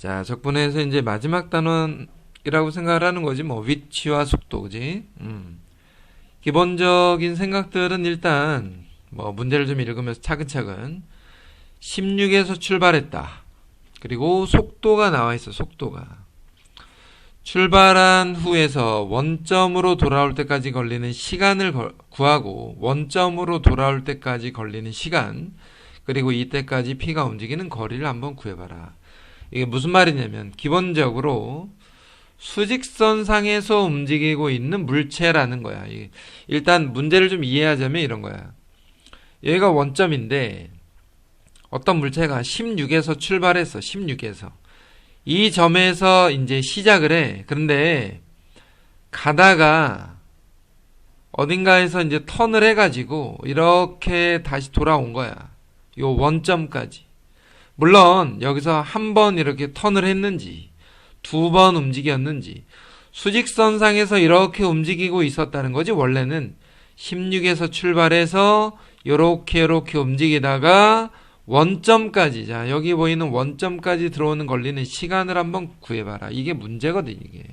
자, 적분에서 이제 마지막 단원이라고 생각을 하는 거지, 뭐, 위치와 속도, 그지? 기본적인 생각들은 일단, 뭐, 문제를 좀 읽으면서 차근차근, 16에서 출발했다. 그리고 속도가 나와 있어, 속도가. 출발한 후에서 원점으로 돌아올 때까지 걸리는 시간을 구하고, 원점으로 돌아올 때까지 걸리는 시간, 그리고 이때까지 P가 움직이는 거리를 한번 구해봐라. 이게 무슨 말이냐면 기본적으로 수직선상에서 움직이고 있는 물체라는 거야. 일단 문제를 좀 이해하자면 이런 거야. 얘가 원점인데 어떤 물체가 16에서 출발했어. 16에서. 이 점에서 이제 시작을 해. 그런데 가다가 어딘가에서 이제 턴을 해가지고 이렇게 다시 돌아온 거야. 요 원점까지. 물론 여기서 한 번 이렇게 턴을 했는지 두 번 움직였는지 수직선상에서 이렇게 움직이고 있었다는 거지. 원래는 16에서 출발해서 요렇게 움직이다가 원점까지, 자 여기 보이는 원점까지 들어오는 걸리는 시간을 한번 구해봐라. 이게 문제거든. 이게.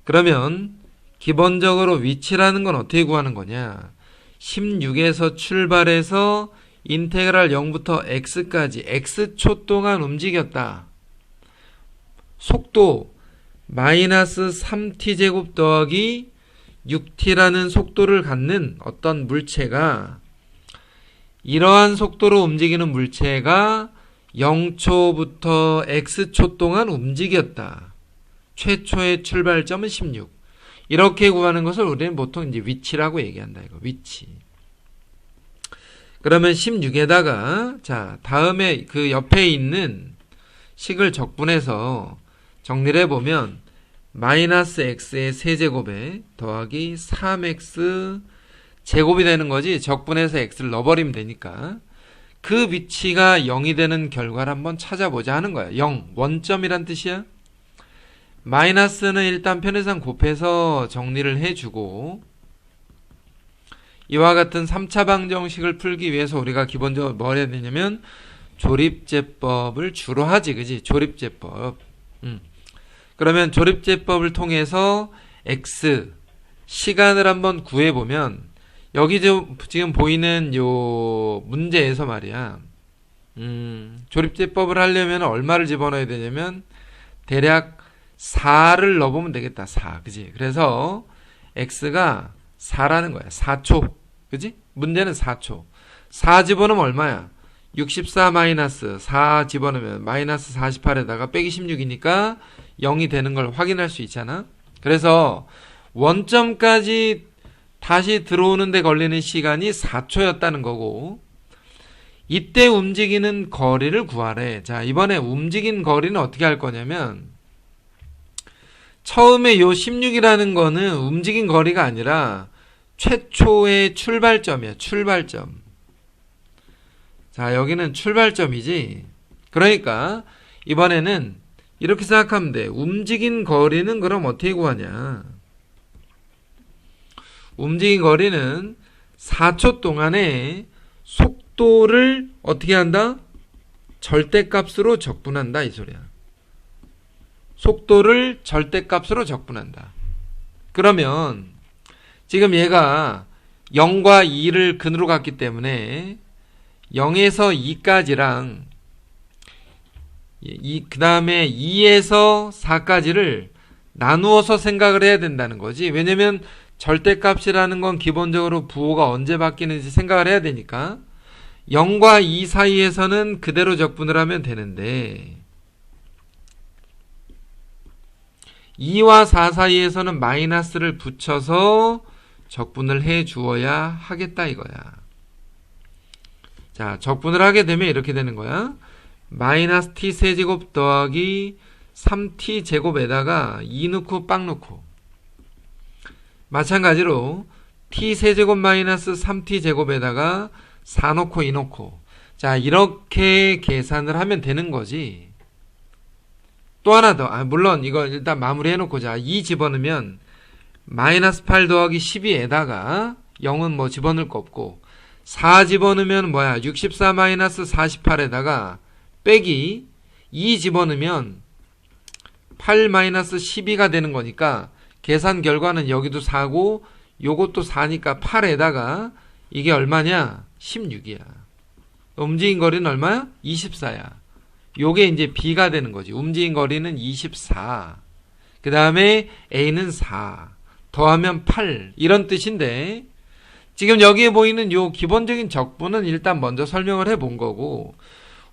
그러면 기본적으로 위치라는 건 어떻게 구하는 거냐. 16에서 출발해서 인테그랄 0부터 x까지 x초 동안 움직였다. 속도 마이너스 3t제곱 더하기 6t라는 속도를 갖는 어떤 물체가, 이러한 속도로 움직이는 물체가 0초부터 x초 동안 움직였다. 최초의 출발점은 16. 이렇게 구하는 것을 우리는 보통 이제 위치라고 얘기한다. 이거 위치. 그러면 16에다가 자 다음에 그 옆에 있는 식을 적분해서 정리를 해보면 마이너스 x의 세제곱에 더하기 3x 제곱이 되는 거지. 적분해서 x를 넣어버리면 되니까 그 위치가 0이 되는 결과를 한번 찾아보자 하는 거야. 0, 원점이란 뜻이야. 마이너스는 일단 편의상 곱해서 정리를 해주고, 이와 같은 3차 방정식을 풀기 위해서 우리가 기본적으로 뭘 해야 되냐면 조립제법을 주로 하지. 그지? 조립제법. 그러면 조립제법을 통해서 x 시간을 한번 구해보면 여기 지금 보이는 요 문제에서 말이야. 조립제법을 하려면 얼마를 집어넣어야 되냐면 대략 4를 넣어보면 되겠다. 4. 그지? 그래서 x가 4라는 거야. 4초. 그지? 문제는 4초. 4 집어넣으면 얼마야? 64 마이너스 4 집어넣으면 마이너스 48에다가 빼기 16이니까 0이 되는 걸 확인할 수 있잖아. 그래서 원점까지 다시 들어오는 데 걸리는 시간이 4초였다는 거고, 이때 움직이는 거리를 구하래. 자, 이번에 움직인 거리는 어떻게 할 거냐면, 처음에 요 16이라는 거는 움직인 거리가 아니라 최초의 출발점이야. 출발점. 자, 여기는 출발점이지. 그러니까 이번에는 이렇게 생각하면 돼. 움직인 거리는 그럼 어떻게 구하냐. 움직인 거리는 4초 동안에 속도를 어떻게 한다? 절대값으로 적분한다. 이 소리야. 속도를 절대값으로 적분한다. 그러면 지금 얘가 0과 2를 근으로 갔기 때문에 0에서 2까지랑 그 다음에 2에서 4까지를 나누어서 생각을 해야 된다는 거지. 왜냐면 절대값이라는 건 기본적으로 부호가 언제 바뀌는지 생각을 해야 되니까 0과 2 사이에서는 그대로 적분을 하면 되는데 2와 4 사이에서는 마이너스를 붙여서 적분을 해 주어야 하겠다 이거야. 자, 적분을 하게 되면 이렇게 되는 거야. 마이너스 t 세제곱 더하기 3t 제곱에다가 2 넣고 빵 넣고, 마찬가지로 t 세제곱 마이너스 3t 제곱에다가 4 넣고 2 넣고, 자 이렇게 계산을 하면 되는 거지. 또 하나 더, 물론 이거 일단 마무리 해놓고, 자 2 집어넣으면 마이너스 8 더하기 12에다가 0은 뭐 집어넣을 거 없고, 4 집어넣으면 뭐야 64 마이너스 48에다가 빼기 2 집어넣으면 8-12가 되는 거니까 계산 결과는 여기도 4고 요것도 4니까 8에다가 이게 얼마냐? 16이야. 움직인 거리는 얼마야? 24야. 요게 이제 B가 되는 거지. 움직인 거리는 24. 그 다음에 A는 4. 더하면 8. 이런 뜻인데, 지금 여기에 보이는 요 기본적인 적분은 일단 먼저 설명을 해 본 거고,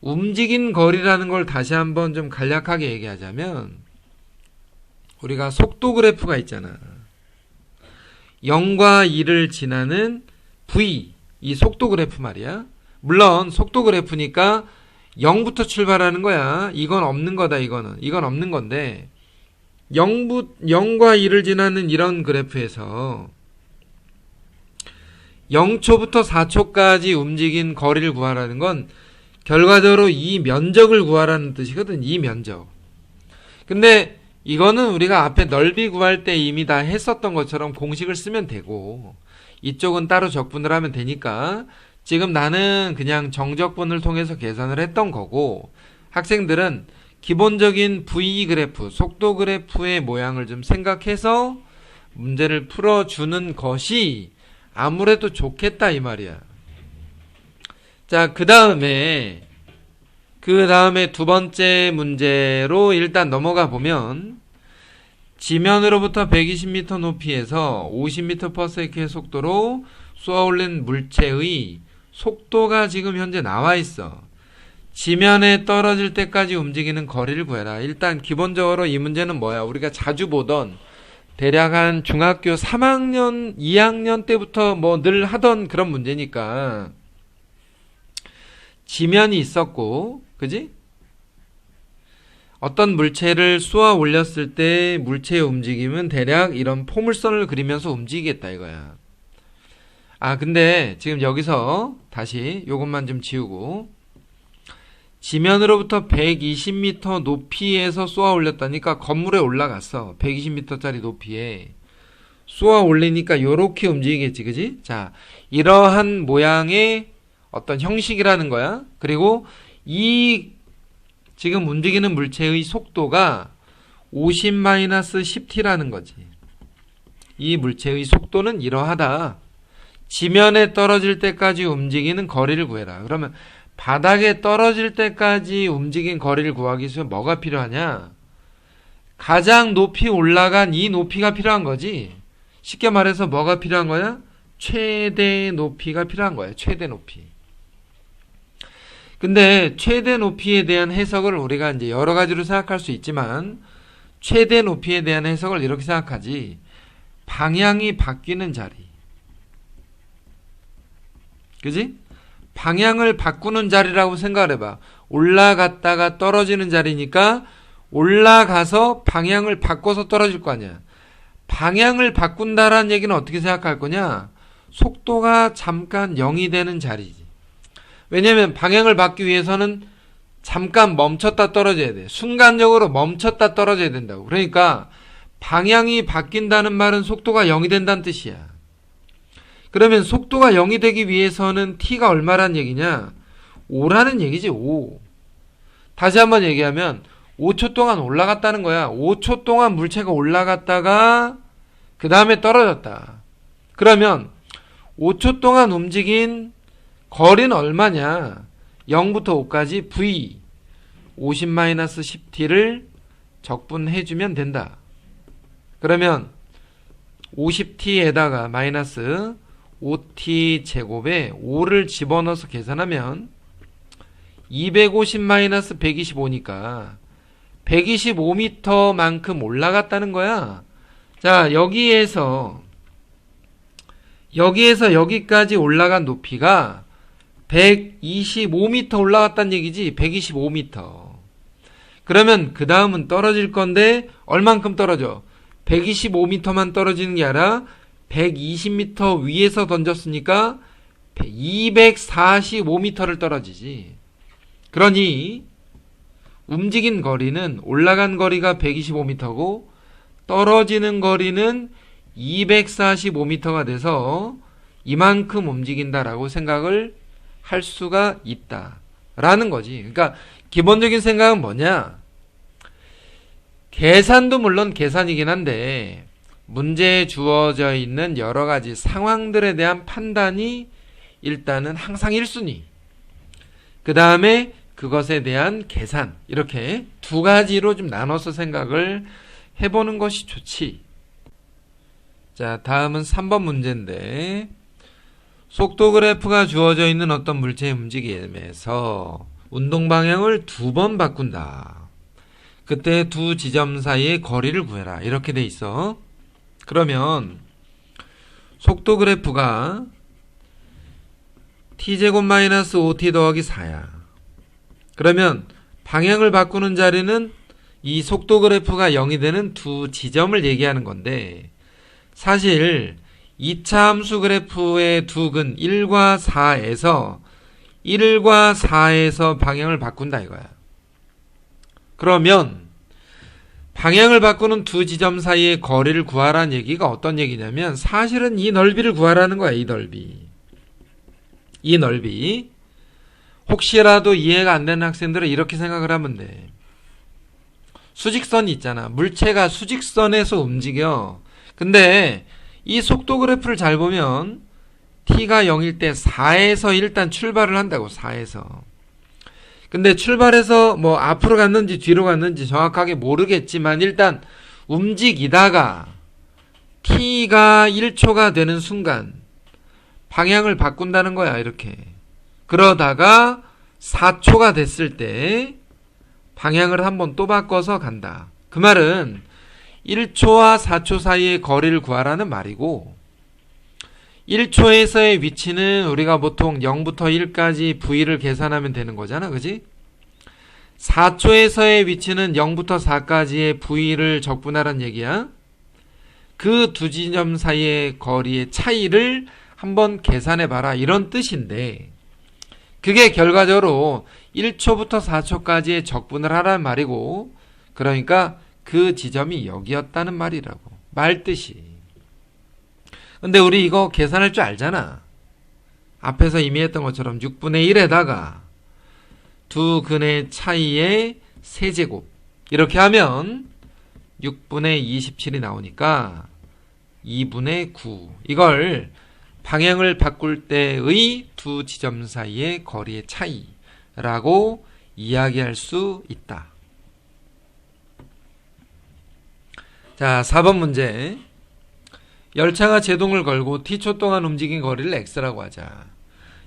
움직인 거리라는 걸 다시 한번 좀 간략하게 얘기하자면, 우리가 속도 그래프가 있잖아. 0과 2를 지나는 V, 이 속도 그래프 말이야. 물론 속도 그래프니까 0부터 출발하는 거야. 이건 없는 거다, 이거는. 이건 없는 건데 0과 2를 지나는 이런 그래프에서 0초부터 4초까지 움직인 거리를 구하라는 건 결과적으로 이 면적을 구하라는 뜻이거든. 이 면적. 근데 이거는 우리가 앞에 넓이 구할 때 이미 다 했었던 것처럼 공식을 쓰면 되고, 이쪽은 따로 적분을 하면 되니까 지금 나는 그냥 정적분을 통해서 계산을 했던 거고, 학생들은 기본적인 V 그래프, 속도 그래프의 모양을 좀 생각해서 문제를 풀어주는 것이 아무래도 좋겠다 이 말이야. 자, 그 다음에 두 번째 문제로 일단 넘어가 보면, 지면으로부터 120m 높이에서 50m/s의 속도로 쏘아올린 물체의 속도가 지금 현재 나와 있어. 지면에 떨어질 때까지 움직이는 거리를 구해라. 일단 기본적으로 이 문제는 뭐야? 우리가 자주 보던, 대략 한 중학교 3학년, 2학년 때부터 뭐 늘 하던 그런 문제니까, 지면이 있었고, 그지? 어떤 물체를 쏘아 올렸을 때 물체의 움직임은 대략 이런 포물선을 그리면서 움직이겠다 이거야. 아, 근데 지금 여기서 다시 요것만 좀 지우고, 지면으로부터 120m 높이에서 쏘아 올렸다니까 건물에 올라갔어. 120m짜리 높이에 쏘아 올리니까 요렇게 움직이겠지, 그지? 자, 이러한 모양의 어떤 형식이라는 거야. 그리고 이 지금 움직이는 물체의 속도가 50-10t라는 거지. 이 물체의 속도는 이러하다. 지면에 떨어질 때까지 움직이는 거리를 구해라. 그러면 바닥에 떨어질 때까지 움직인 거리를 구하기 위해서 뭐가 필요하냐? 가장 높이 올라간 이 높이가 필요한 거지. 쉽게 말해서 뭐가 필요한 거야? 최대 높이가 필요한 거야. 최대 높이. 근데 최대 높이에 대한 해석을 우리가 이제 여러 가지로 생각할 수 있지만, 최대 높이에 대한 해석을 이렇게 생각하지. 방향이 바뀌는 자리. 그지? 방향을 바꾸는 자리라고 생각을 해봐. 올라갔다가 떨어지는 자리니까 올라가서 방향을 바꿔서 떨어질 거 아니야. 방향을 바꾼다라는 얘기는 어떻게 생각할 거냐? 속도가 잠깐 0이 되는 자리지. 왜냐면 방향을 바꾸기 위해서는 잠깐 멈췄다 떨어져야 돼. 순간적으로 멈췄다 떨어져야 된다고. 그러니까 방향이 바뀐다는 말은 속도가 0이 된다는 뜻이야. 그러면 속도가 0이 되기 위해서는 t가 얼마란 얘기냐? 5라는 얘기지. 5. 다시 한번 얘기하면 5초 동안 올라갔다는 거야. 5초 동안 물체가 올라갔다가 그 다음에 떨어졌다. 그러면 5초 동안 움직인 거리는 얼마냐? 0부터 5까지 v 50-10t를 적분해주면 된다. 그러면 50t에다가 마이너스 5t 제곱에 5를 집어넣어서 계산하면 250-125니까 125m만큼 올라갔다는 거야. 자, 여기에서 여기까지 올라간 높이가 125m 올라갔다는 얘기지. 125m. 그러면 그 다음은 떨어질 건데 얼만큼 떨어져? 125m만 떨어지는 게 아니라 120m 위에서 던졌으니까 245m를 떨어지지. 그러니 움직인 거리는 올라간 거리가 125m고 떨어지는 거리는 245m가 돼서 이만큼 움직인다라고 생각을 할 수가 있다 라는 거지. 그러니까 기본적인 생각은 뭐냐? 계산도 물론 계산이긴 한데 문제에 주어져 있는 여러 가지 상황들에 대한 판단이 일단은 항상 1순위. 그 다음에 그것에 대한 계산. 이렇게 두 가지로 좀 나눠서 생각을 해보는 것이 좋지. 자, 다음은 3번 문제인데 속도 그래프가 주어져 있는 어떤 물체의 움직임에서 운동 방향을 2번 바꾼다. 그때 두 지점 사이의 거리를 구해라. 이렇게 돼 있어. 그러면 속도 그래프가 t제곱 마이너스 5t 더하기 4야. 그러면 방향을 바꾸는 자리는 이 속도 그래프가 0이 되는 두 지점을 얘기하는 건데 사실 2차 함수 그래프의 두 근 1과 4에서 1과 4에서 방향을 바꾼다 이거야. 그러면 방향을 바꾸는 두 지점 사이의 거리를 구하라는 얘기가 어떤 얘기냐면 사실은 이 넓이를 구하라는 거야. 이 넓이. 이 넓이. 혹시라도 이해가 안 되는 학생들은 이렇게 생각을 하면 돼. 수직선이 있잖아. 물체가 수직선에서 움직여. 근데 이 속도 그래프를 잘 보면 t가 0일 때 4에서 일단 출발을 한다고. 4에서. 근데 출발해서 뭐 앞으로 갔는지 뒤로 갔는지 정확하게 모르겠지만 일단 움직이다가 t가 1초가 되는 순간 방향을 바꾼다는 거야. 이렇게. 그러다가 4초가 됐을 때 방향을 한번 또 바꿔서 간다. 그 말은 1초와 4초 사이의 거리를 구하라는 말이고 1초에서의 위치는 우리가 보통 0부터 1까지 v를 계산하면 되는 거잖아. 그지? 4초에서의 위치는 0부터 4까지의 v를 적분하라는 얘기야. 그 두 지점 사이의 거리의 차이를 한번 계산해봐라. 이런 뜻인데 그게 결과적으로 1초부터 4초까지의 적분을 하라는 말이고 그러니까 그 지점이 여기였다는 말이라고. 말뜻이. 근데 우리 이거 계산할 줄 알잖아. 앞에서 이미 했던 것처럼 6분의 1에다가 두 근의 차이의 세제곱 이렇게 하면 6분의 27이 나오니까 2분의 9 이걸 방향을 바꿀 때의 두 지점 사이의 거리의 차이라고 이야기할 수 있다. 자, 4번 문제. 열차가 제동을 걸고 t초 동안 움직인 거리를 x라고 하자.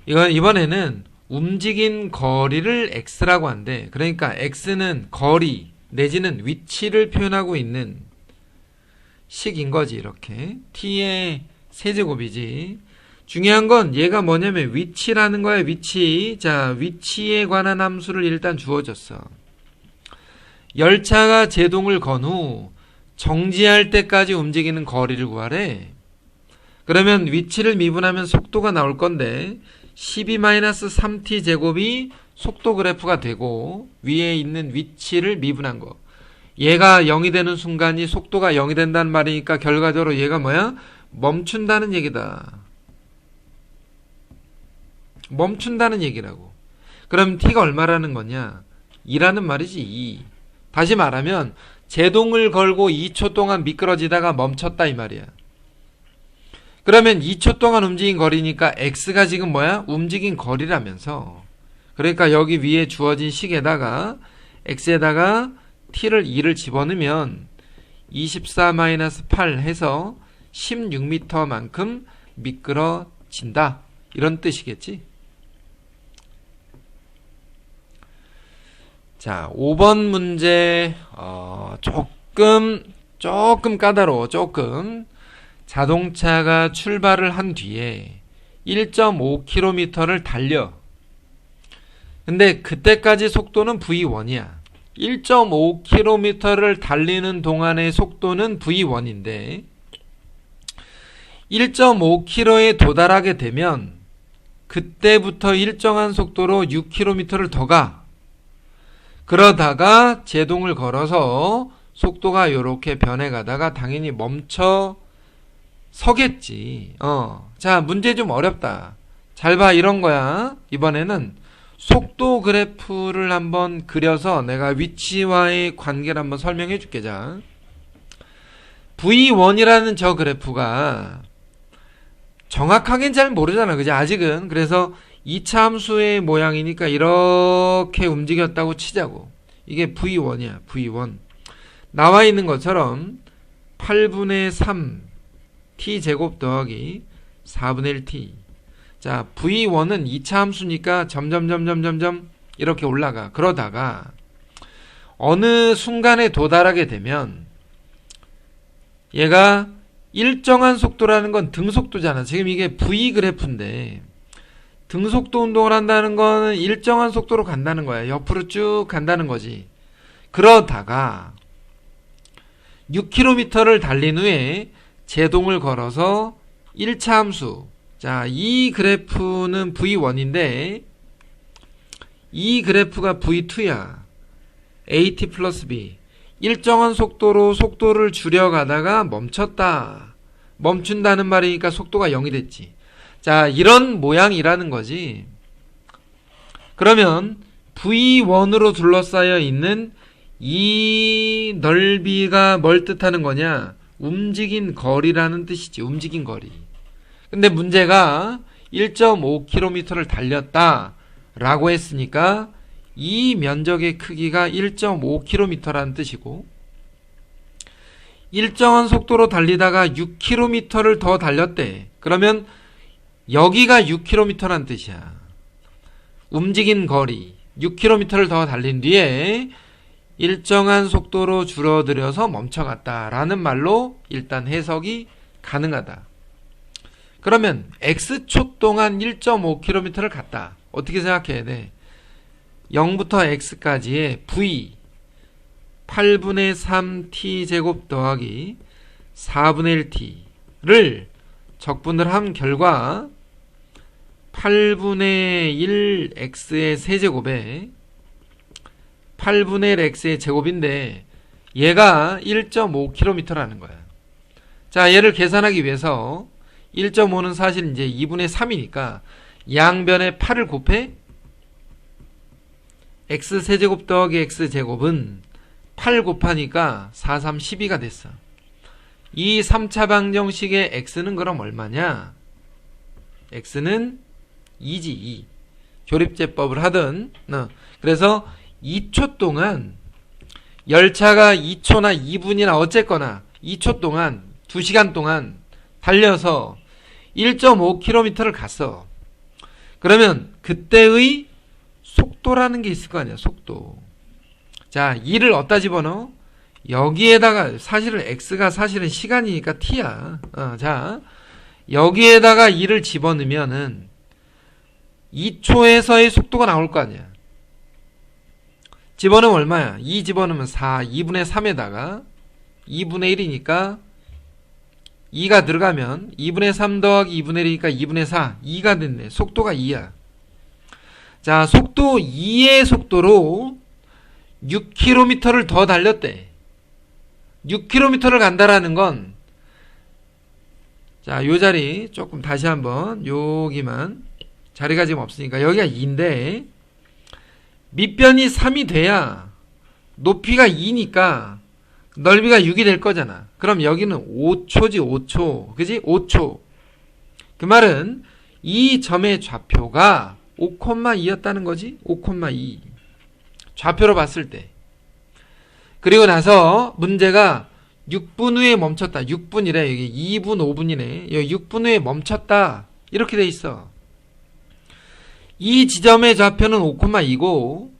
이번에는 움직인 거리를 x라고 한대. 그러니까 x는 거리 내지는 위치를 표현하고 있는 식인 거지. 이렇게 t의 세제곱이지. 중요한 건 얘가 뭐냐면 위치라는 거야. 위치. 자, 위치에 관한 함수를 일단 주어졌어. 열차가 제동을 건 후 정지할 때까지 움직이는 거리를 구하래. 그러면 위치를 미분하면 속도가 나올 건데 12-3t 제곱이 속도 그래프가 되고 위에 있는 위치를 미분한 거. 얘가 0이 되는 순간이 속도가 0이 된다는 말이니까 결과적으로 얘가 뭐야? 멈춘다는 얘기다. 멈춘다는 얘기라고. 그럼 t가 얼마라는 거냐? 2라는 말이지. 2. 다시 말하면 제동을 걸고 2초 동안 미끄러지다가 멈췄다 이 말이야. 그러면 2초 동안 움직인 거리니까 x가 지금 뭐야? 움직인 거리라면서. 그러니까 여기 위에 주어진 식에다가 x에다가 t를 2를 집어넣으면 24-8 해서 16m만큼 미끄러진다. 이런 뜻이겠지. 자, 5번 문제 조금 까다로워. 조금. 자동차가 출발을 한 뒤에 1.5km를 달려. 근데 그때까지 속도는 V1이야. 1.5km를 달리는 동안의 속도는 V1인데 1.5km에 도달하게 되면 그때부터 일정한 속도로 6km를 더 가. 그러다가 제동을 걸어서 속도가 이렇게 변해가다가 당연히 멈춰 서겠지. 자, 문제 좀 어렵다. 잘 봐, 이런 거야. 이번에는 속도 그래프를 한번 그려서 내가 위치와의 관계를 한번 설명해 줄게. 자, V1이라는 저 그래프가 정확하게는 잘 모르잖아, 그지? 아직은. 그래서 2차 함수의 모양이니까 이렇게 움직였다고 치자고. 이게 V1이야, V1. 나와 있는 것처럼 8분의 3 t제곱 더하기 4분의 1t. 자, V1은 2차 함수니까 점점 이렇게 올라가. 그러다가 어느 순간에 도달하게 되면 얘가 일정한 속도라는 건 등속도잖아. 지금 이게 V 그래프인데 등속도 운동을 한다는 거는 일정한 속도로 간다는 거야. 옆으로 쭉 간다는 거지. 그러다가 6km를 달린 후에 제동을 걸어서 1차 함수. 자, 이 그래프는 V1인데 이 그래프가 V2야. AT 플러스 B. 일정한 속도로 속도를 줄여가다가 멈췄다. 멈춘다는 말이니까 속도가 0이 됐지. 자, 이런 모양이라는 거지. 그러면 V1으로 둘러싸여 있는 이 넓이가 뭘 뜻하는 거냐? 움직인 거리라는 뜻이지. 움직인 거리. 근데 문제가 1.5km를 달렸다 라고 했으니까 이 면적의 크기가 1.5km라는 뜻이고, 일정한 속도로 달리다가 6km를 더 달렸대. 그러면 여기가 6km라는 뜻이야. 움직인 거리 6km를 더 달린 뒤에 일정한 속도로 줄어들여서 멈춰갔다라는 말로 일단 해석이 가능하다. 그러면 X초 동안 1.5km를 갔다. 어떻게 생각해야 돼? 0부터 X까지의 V 8분의 3t제곱 더하기 4분의 1t를 적분을 한 결과 8분의 1x의 세제곱에 8분의 1x의 제곱인데 얘가 1.5km라는 거야. 자, 얘를 계산하기 위해서 1.5는 사실 이제 2분의 3이니까 양변에 8을 곱해 x 세제곱 더하기 x 제곱은 8 곱하니까 4, 3, 12가 됐어. 이 3차 방정식의 x는 그럼 얼마냐? x는 2지, 2. 조립제법을 하든. 그래서 2초 동안 열차가 2초나 2분이나 어쨌거나 2초 동안 2시간 동안 달려서 1.5km를 갔어. 그러면 그때의 속도라는 게 있을 거 아니야, 속도. 자, 2를 어디다 집어넣어? 여기에다가, 사실은 x가 사실은 시간이니까 t야. 자, 여기에다가 2를 집어넣으면은 2초에서의 속도가 나올 거 아니야. 집어넣으면 얼마야? 2 집어넣으면 4, 2분의 3에다가 2분의 1이니까 2가 들어가면 2분의 3 더하기 2분의 1이니까 2분의 4, 2가 됐네. 속도가 2야. 자, 속도 2의 속도로 6km를 더 달렸대. 6km를 간다라는 건, 자, 요 자리 조금 다시 한번, 여기만 자리가 지금 없으니까 여기가 2인데 밑변이 3이 돼야 높이가 2니까 넓이가 6이 될 거잖아. 그럼 여기는 5초지, 5초. 그지? 5초. 그 말은 이 점의 좌표가 5,2였다는 거지? 5,2. 좌표로 봤을 때. 그리고 나서 문제가 6분 후에 멈췄다. 6분이래. 여기 2분, 5분이네. 여기 6분 후에 멈췄다. 이렇게 돼 있어. 이 지점의 좌표는 5,2고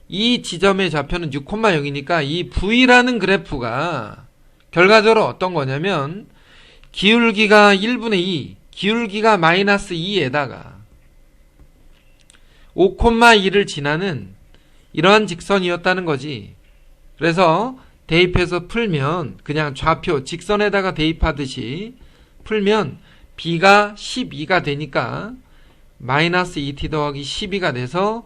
이 지점의 좌표는 6,0이니까 이 V라는 그래프가 결과적으로 어떤 거냐면 기울기가 1분의 2, 기울기가 마이너스 2에다가 5,2를 지나는 이러한 직선이었다는 거지. 그래서 대입해서 풀면 그냥 좌표 직선에다가 대입하듯이 풀면 B가 12가 되니까 마이너스 2t 더하기 12가 돼서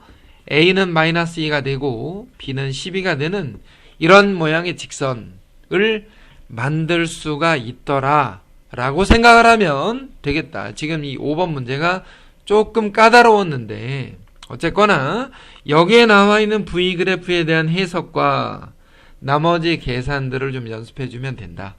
A는 마이너스 2가 되고 B는 12가 되는 이런 모양의 직선을 만들 수가 있더라 라고 생각을 하면 되겠다. 지금 이 5번 문제가 조금 까다로웠는데 어쨌거나 여기에 나와 있는 V 그래프에 대한 해석과 나머지 계산들을 좀 연습해 주면 된다.